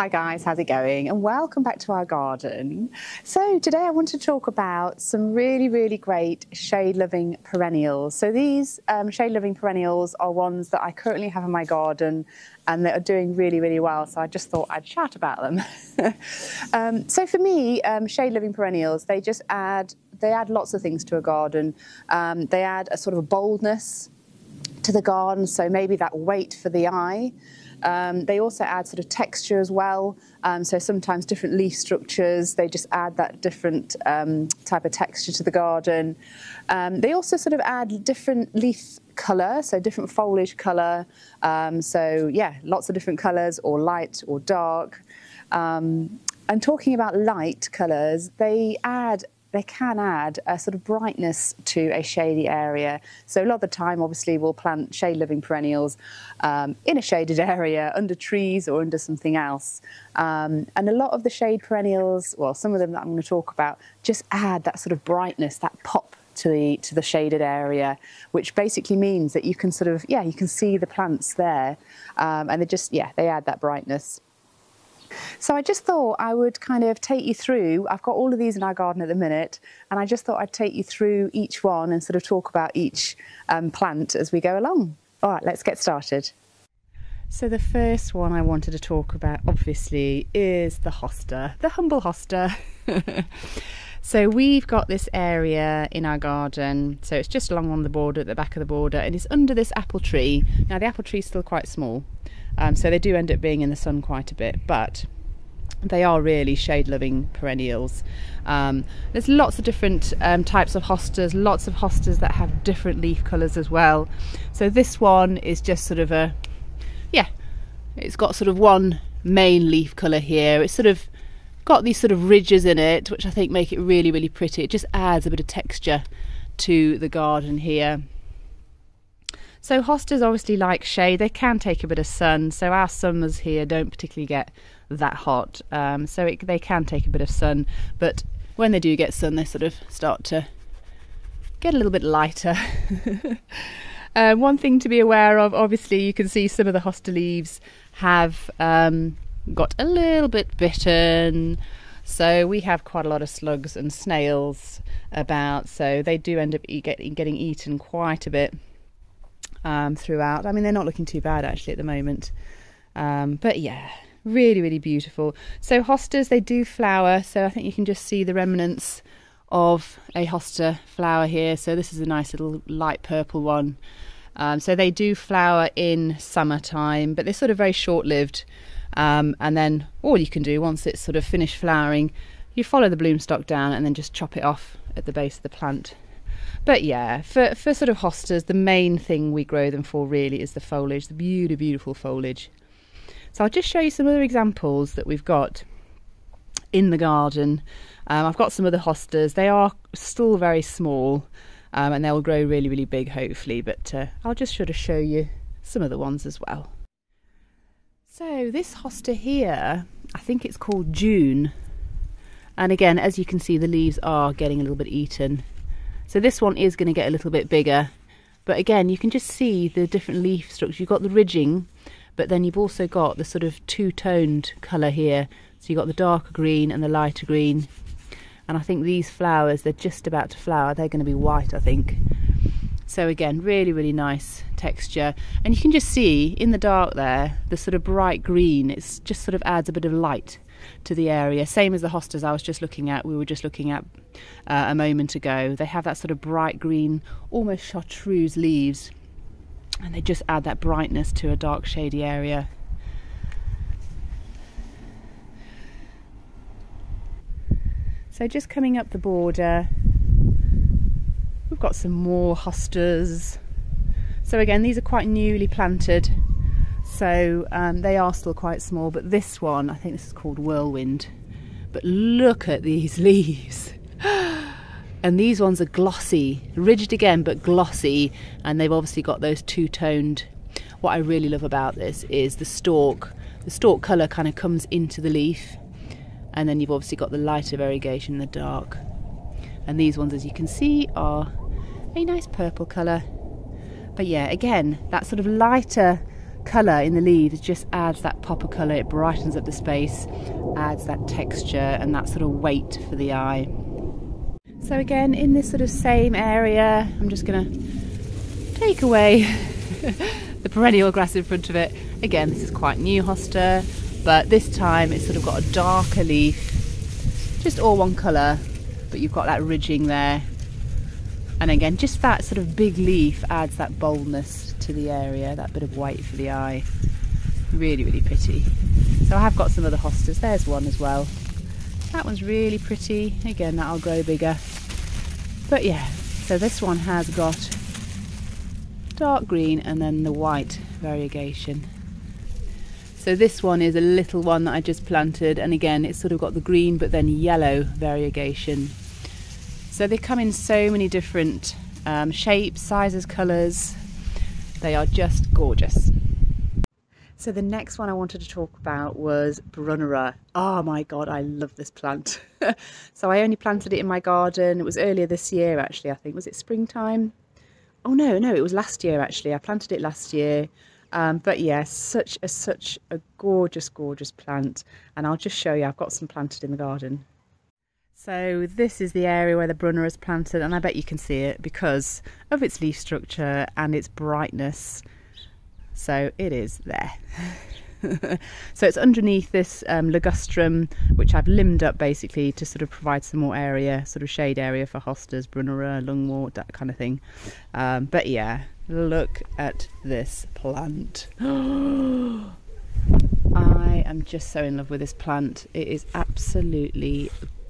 Hi guys, how's it going? And welcome back to our garden. So today I want to talk about some really great shade-loving perennials. So these shade-loving perennials are ones that I currently have in my garden and that are doing really well, so I just thought I'd chat about them. So for me, shade-loving perennials, they add lots of things to a garden. They add a sort of a boldness to the garden, so maybe that weight for the eye. They also add sort of texture as well, so sometimes different leaf structures, they just add that different type of texture to the garden. They also sort of add different leaf colour, so different foliage colour, so yeah, lots of different colours, or light or dark. And talking about light colours, they can add a sort of brightness to a shady area. So a lot of the time, obviously, we'll plant shade-loving perennials in a shaded area, under trees or under something else. And a lot of the shade perennials, well, some of them that I'm going to talk about, just add that sort of brightness, that pop to the shaded area, which basically means that you can sort of, you can see the plants there, and they add that brightness. So I just thought I would kind of take you through, I've got all of these in our garden at the minute, and I just thought I'd take you through each one and sort of talk about each plant as we go along. All right, let's get started. So the first one I wanted to talk about, obviously, is the hosta, the humble hosta. So we've got this area in our garden, so it's just along on the border, at the back of the border, and it's under this apple tree. Now the apple tree is still quite small, so they do end up being in the sun quite a bit, but they are really shade-loving perennials. There's lots of different types of hostas, lots of hostas that have different leaf colours as well. So this one is just sort of it's got sort of one main leaf colour here. It's sort of got these sort of ridges in it, which I think make it really pretty. It just adds a bit of texture to the garden here. So hostas obviously like shade. They can take a bit of sun, so our summers here don't particularly get that hot, they can take a bit of sun, but when they do get sun, they sort of start to get a little bit lighter. One thing to be aware of, obviously you can see some of the hosta leaves have got a little bit bitten, so we have quite a lot of slugs and snails about, so they do end up getting eaten quite a bit throughout. I mean, they're not looking too bad actually at the moment, but yeah, really beautiful. So hostas, they do flower, so I think you can just see the remnants of a hosta flower here. So this is a nice little light purple one. So they do flower in summertime, but they're sort of very short-lived, and then all you can do once it's sort of finished flowering, you follow the bloom stock down and then just chop it off at the base of the plant. But yeah, for sort of hostas, the main thing we grow them for really is the foliage, the beautiful foliage. So I'll just show you some other examples that we've got in the garden. I've got some other hostas. They are still very small, and they'll grow really big hopefully, but I'll just sort of show you some other ones as well. So this hosta here, I think it's called June, and again, as you can see, the leaves are getting a little bit eaten. So this one is going to get a little bit bigger, but again, you can just see the different leaf structure. You've got the ridging, but then you've also got the sort of two-toned colour here. So you've got the darker green and the lighter green. And I think these flowers, they're just about to flower. They're going to be white, I think. So again, really nice texture. And you can just see in the dark there, the sort of bright green, it's just sort of adds a bit of light to the area. Same as the hostas we were just looking at a moment ago. They have that sort of bright green, almost chartreuse leaves, and they just add that brightness to a dark shady area. So just coming up the border, we've got some more hostas. So again, these are quite newly planted, so they are still quite small, but this one, I think this is called Whirlwind. But look at these leaves. And these ones are glossy, ridged again, but glossy, and they've obviously got those two-toned. What I really love about this is the stalk. The stalk colour kind of comes into the leaf, and then you've obviously got the lighter variegation in the dark. And these ones, as you can see, are a nice purple colour. But yeah, again, that sort of lighter colour in the leaves just adds that pop of colour. It brightens up the space, adds that texture and that sort of weight for the eye. So again, in this sort of same area, I'm just going to take away the perennial grass in front of it. Again, this is quite new hosta, but this time it's sort of got a darker leaf, just all one colour, but you've got that ridging there. And again, just that sort of big leaf adds that boldness to the area, that bit of weight for the eye. Really, really pretty. So I have got some other hostas. There's one as well. That one's really pretty. Again, that'll grow bigger. But yeah, so this one has got dark green and then the white variegation. So this one is a little one that I just planted, and again, it's sort of got the green but then yellow variegation. So they come in so many different shapes, sizes, colours. They are just gorgeous. So the next one I wanted to talk about was Brunnera. Oh my god, I love this plant. So I only planted it in my garden. It was earlier this year actually, I think. Was it springtime? Oh no, it was last year actually. I planted it last year. But yeah, such a gorgeous, gorgeous plant. And I'll just show you, I've got some planted in the garden. So this is the area where the Brunnera is planted, and I bet you can see it because of its leaf structure and its brightness. So it is there. So it's underneath this ligustrum, which I've limbed up basically to sort of provide some more area, sort of shade area for hostas, Brunnera, lungwort, that kind of thing. But yeah, look at this plant. I am just so in love with this plant. It is absolutely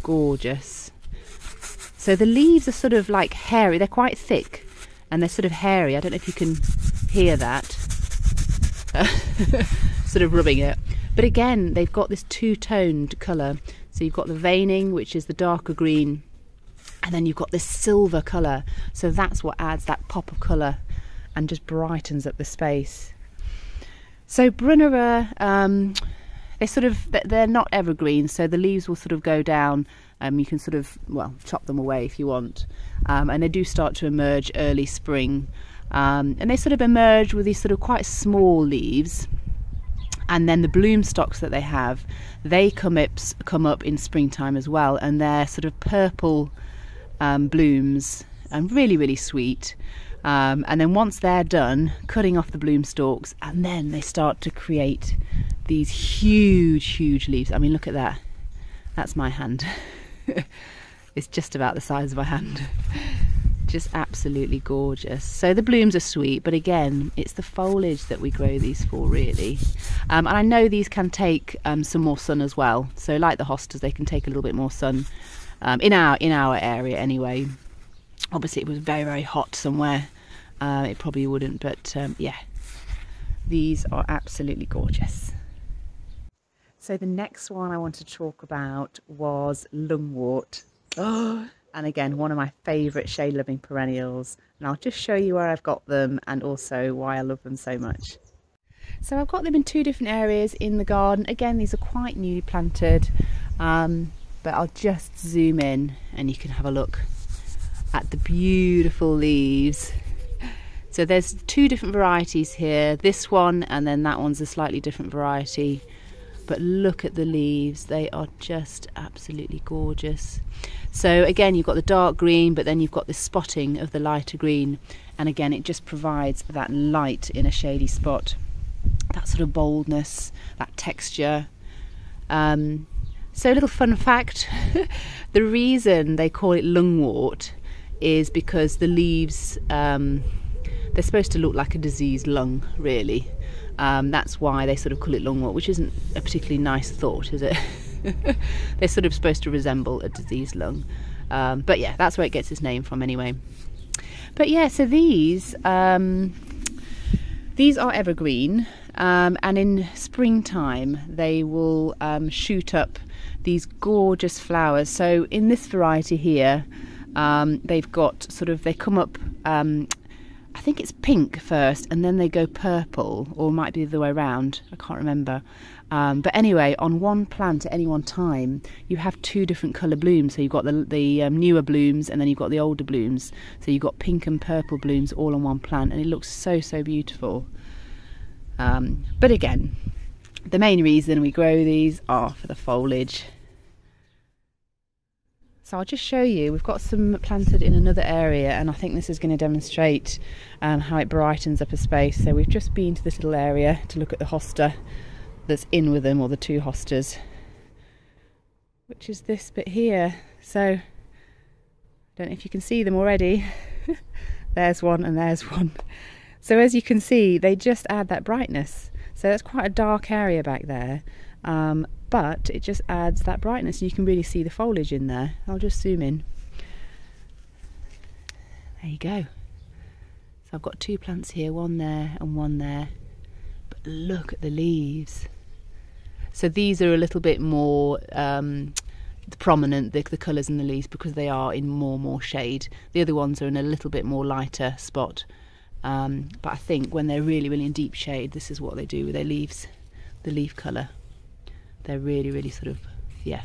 gorgeous. So the leaves are sort of like hairy. They're quite thick and they're sort of hairy. I don't know if you can hear that. Sort of rubbing it, but again they've got this two-toned colour. So you've got the veining, which is the darker green, and then you've got this silver colour. So that's what adds that pop of colour and just brightens up the space. So Brunnera, they're not evergreen, so the leaves will sort of go down. You can sort of, well, chop them away if you want, and they do start to emerge early spring. And they sort of emerge with these sort of quite small leaves, and then the bloom stalks that they have, they come up in springtime as well, and they're sort of purple blooms and really, really sweet. And then once they're done, cutting off the bloom stalks, and then they start to create these huge leaves. I mean, look at that. That's my hand. It's just about the size of my hand. Just absolutely gorgeous. So the blooms are sweet, but again, it's the foliage that we grow these for, really. And I know these can take some more sun as well. So like the hostas, they can take a little bit more sun in our area anyway. Obviously it was very, very hot somewhere, it probably wouldn't, but yeah, these are absolutely gorgeous. So the next one I want to talk about was lungwort. And again, one of my favourite shade-loving perennials. And I'll just show you where I've got them and also why I love them so much. So I've got them in two different areas in the garden. Again, these are quite newly planted, but I'll just zoom in and you can have a look at the beautiful leaves. So there's two different varieties here. This one and then that one's a slightly different variety. But look at the leaves, they are just absolutely gorgeous. So again, you've got the dark green, but then you've got this spotting of the lighter green. And again, it just provides that light in a shady spot, that sort of boldness, that texture. So a little fun fact, the reason they call it lungwort is because the leaves, they're supposed to look like a diseased lung, really. That's why they sort of call it lungwort, which isn't a particularly nice thought, is it? They're sort of supposed to resemble a diseased lung. But yeah, that's where it gets its name from anyway. But yeah, so these are evergreen, and in springtime they will shoot up these gorgeous flowers. So in this variety here, they've got sort of, they come up, I think it's pink first and then they go purple, or it might be the other way around, I can't remember. But anyway, on one plant at any one time you have two different colour blooms. So you've got the newer blooms and then you've got the older blooms. So you've got pink and purple blooms all on one plant, and it looks so beautiful. But again, the main reason we grow these are for the foliage. So I'll just show you, we've got some planted in another area, and I think this is going to demonstrate how it brightens up a space. So we've just been to this little area to look at the hosta that's in with them, or the two hostas, which is this bit here. So I don't know if you can see them already. There's one and there's one. So as you can see, they just add that brightness. So that's quite a dark area back there. But it just adds that brightness. You can really see the foliage in there. I'll just zoom in. There you go. So I've got two plants here, one there and one there. But look at the leaves. So these are a little bit more prominent, the colours in the leaves, because they are in more shade. The other ones are in a little bit more lighter spot. But I think when they're really in deep shade, this is what they do with their leaves, the leaf colour. They're really sort of, yeah,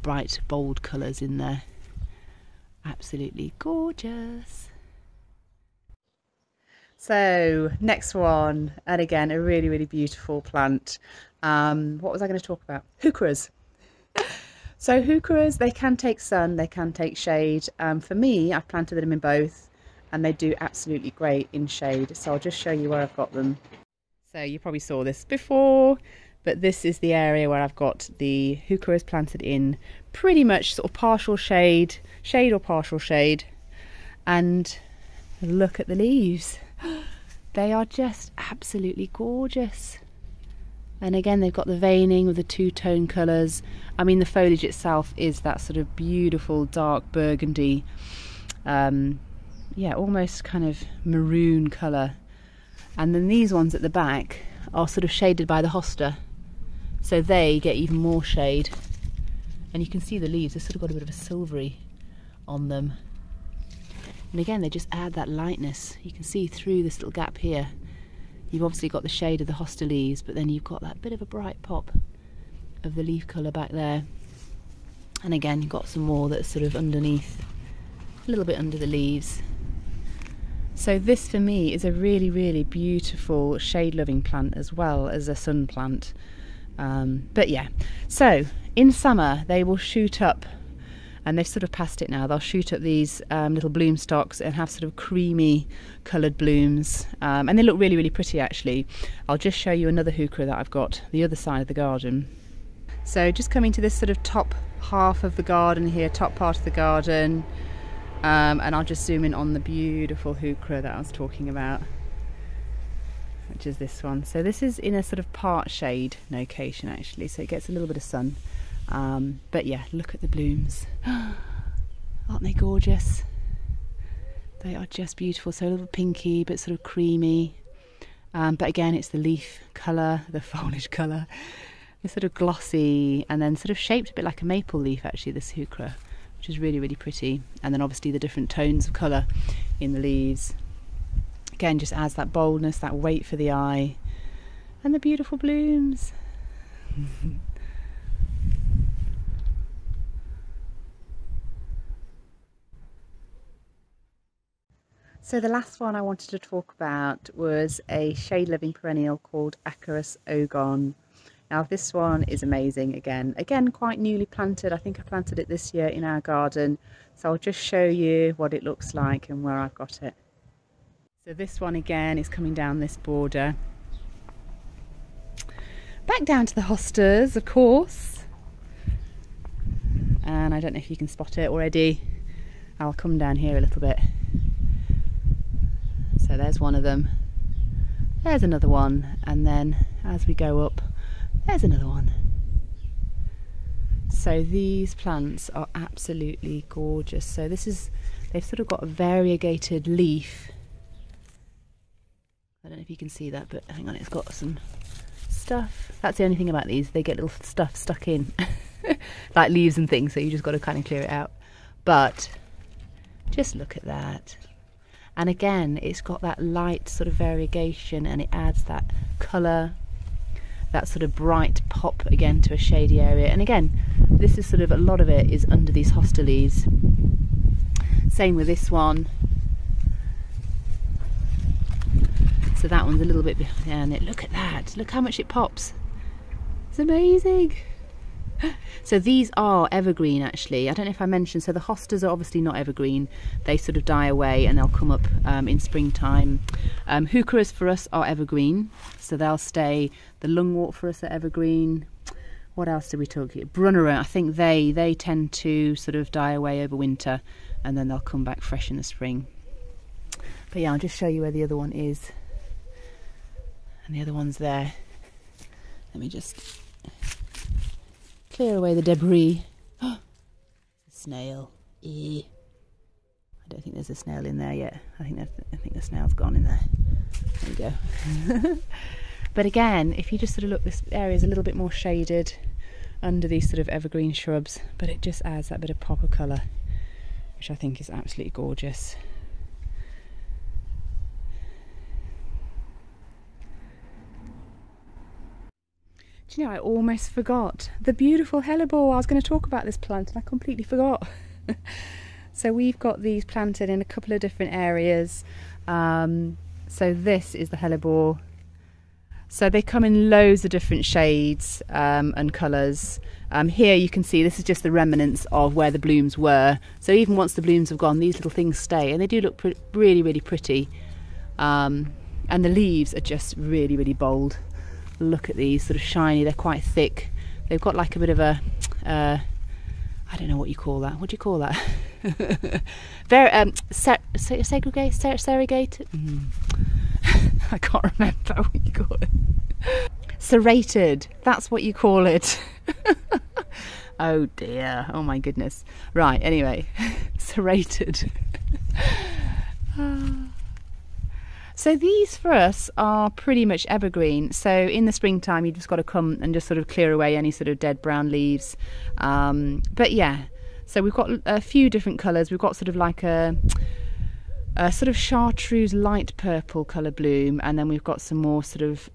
bright, bold colours in there. Absolutely gorgeous. So next one, and again a really beautiful plant. What was I going to talk about? Heucheras. So heucheras, they can take sun, they can take shade. For me, I've planted them in both, and they do absolutely great in shade. So I'll just show you where I've got them. So you probably saw this before, but this is the area where I've got the heucheras planted in pretty much sort of partial shade or partial shade. And look at the leaves. They are just absolutely gorgeous. And again, they've got the veining with the two-tone colours. I mean, the foliage itself is that sort of beautiful dark burgundy, yeah, almost kind of maroon colour. And then these ones at the back are sort of shaded by the hosta, so they get even more shade. And you can see the leaves, they've sort of got a bit of a silvery on them. And again, they just add that lightness. You can see through this little gap here. You've obviously got the shade of the hosta leaves, but then you've got that bit of a bright pop of the leaf colour back there. And again, you've got some more that's sort of underneath, a little bit under the leaves. So this for me is a really beautiful shade-loving plant as well as a sun plant. But yeah, so in summer they will shoot up, and they've sort of passed it now. They'll shoot up these little bloom stalks and have sort of creamy coloured blooms, and they look really pretty actually. I'll just show you another heuchera that I've got the other side of the garden. So just coming to this sort of top half of the garden here, top part of the garden, and I'll just zoom in on the beautiful heuchera that I was talking about, which is this one. So this is in a sort of part shade location actually, so it gets a little bit of sun. But yeah, look at the blooms. Aren't they gorgeous? They are just beautiful. So a little pinky but sort of creamy, but again it's the leaf colour, the foliage colour. It's sort of glossy and then sort of shaped a bit like a maple leaf actually, this heuchera, which is really pretty. And then obviously the different tones of colour in the leaves again just adds that boldness, that weight for the eye, and the beautiful blooms. So the last one I wanted to talk about was a shade-loving perennial called Acorus Ogon. Now this one is amazing again quite newly planted. I think I planted it this year in our garden, so I'll just show you what it looks like and where I've got it. So this one again is coming down this border, back down to the hostas of course, and I don't know if you can spot it already. I'll come down here a little bit. So there's one of them, there's another one, and then as we go up, there's another one. So these plants are absolutely gorgeous. So this is, they've sort of got a variegated leaf. I don't know if you can see that, but hang on, it's got some stuff. That's the only thing about these, they get little stuff stuck in, like leaves and things, so you just got to kind of clear it out. But just look at that. And again, it's got that light sort of variegation, and it adds that colour, that sort of bright pop again to a shady area. And again, this is sort of, a lot of it is under these hosta leaves. Same with this one. So that one's a little bit behind it. Look at that, look how much it pops. It's amazing. So these are evergreen actually. I don't know if I mentioned, so the hostas are obviously not evergreen. They sort of die away and they'll come up in springtime. Heucheras for us are evergreen, so they'll stay. The lungwort for us are evergreen. What else did we talk about? Brunnera, I think they tend to sort of die away over winter and then they'll come back fresh in the spring. But yeah, I'll just show you where the other one is. And the other one's there. Let me just clear away the debris. Oh, a snail. I don't think there's a snail in there yet. I think the snail's gone in there. There you go. But again, if you just sort of look, this area is a little bit more shaded under these sort of evergreen shrubs, but it just adds that bit of pop of colour, which I think is absolutely gorgeous. Do you know, I almost forgot the beautiful hellebore. I was going to talk about this plant and I completely forgot. So we've got these planted in a couple of different areas. So this is the hellebore. So they come in loads of different shades and colours. Here you can see this is just the remnants of where the blooms were. So even once the blooms have gone, these little things stay and they do look really, really pretty. And the leaves are just really, really bold. Look at these, sort of shiny, they're quite thick. They've got like a bit of a, I don't know what you call that. What do you call that? Very, segregate? I can't remember what you call it. Serrated, that's what you call it. Oh dear, oh my goodness. Right, anyway, serrated. So these for us are pretty much evergreen. So in the springtime you've just got to come and just sort of clear away any sort of dead brown leaves. But yeah, so we've got a few different colours. We've got sort of like a sort of chartreuse light purple colour bloom, and then we've got some more sort of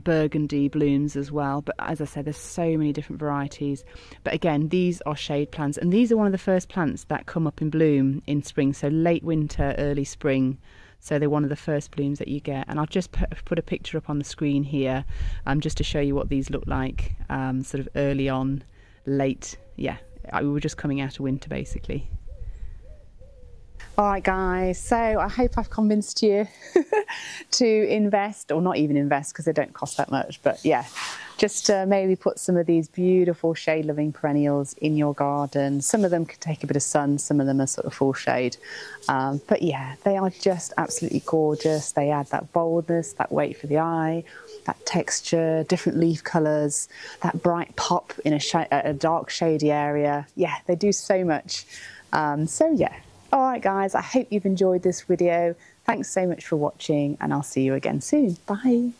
burgundy blooms as well. But as I said, there's so many different varieties. But again, these are shade plants, and these are one of the first plants that come up in bloom in spring, so late winter, early spring. So they're one of the first blooms that you get. And I've just put a picture up on the screen here just to show you what these look like sort of early on, late. Yeah, we were just coming out of winter basically. Alright guys, so I hope I've convinced you to invest, or not even invest because they don't cost that much, but yeah, just maybe put some of these beautiful shade loving perennials in your garden. Some of them can take a bit of sun, some of them are sort of full shade, but yeah, they are just absolutely gorgeous. They add that boldness, that weight for the eye, that texture, different leaf colours, that bright pop in a dark shady area. Yeah, they do so much. So yeah. Alright guys, I hope you've enjoyed this video. Thanks so much for watching and I'll see you again soon. Bye.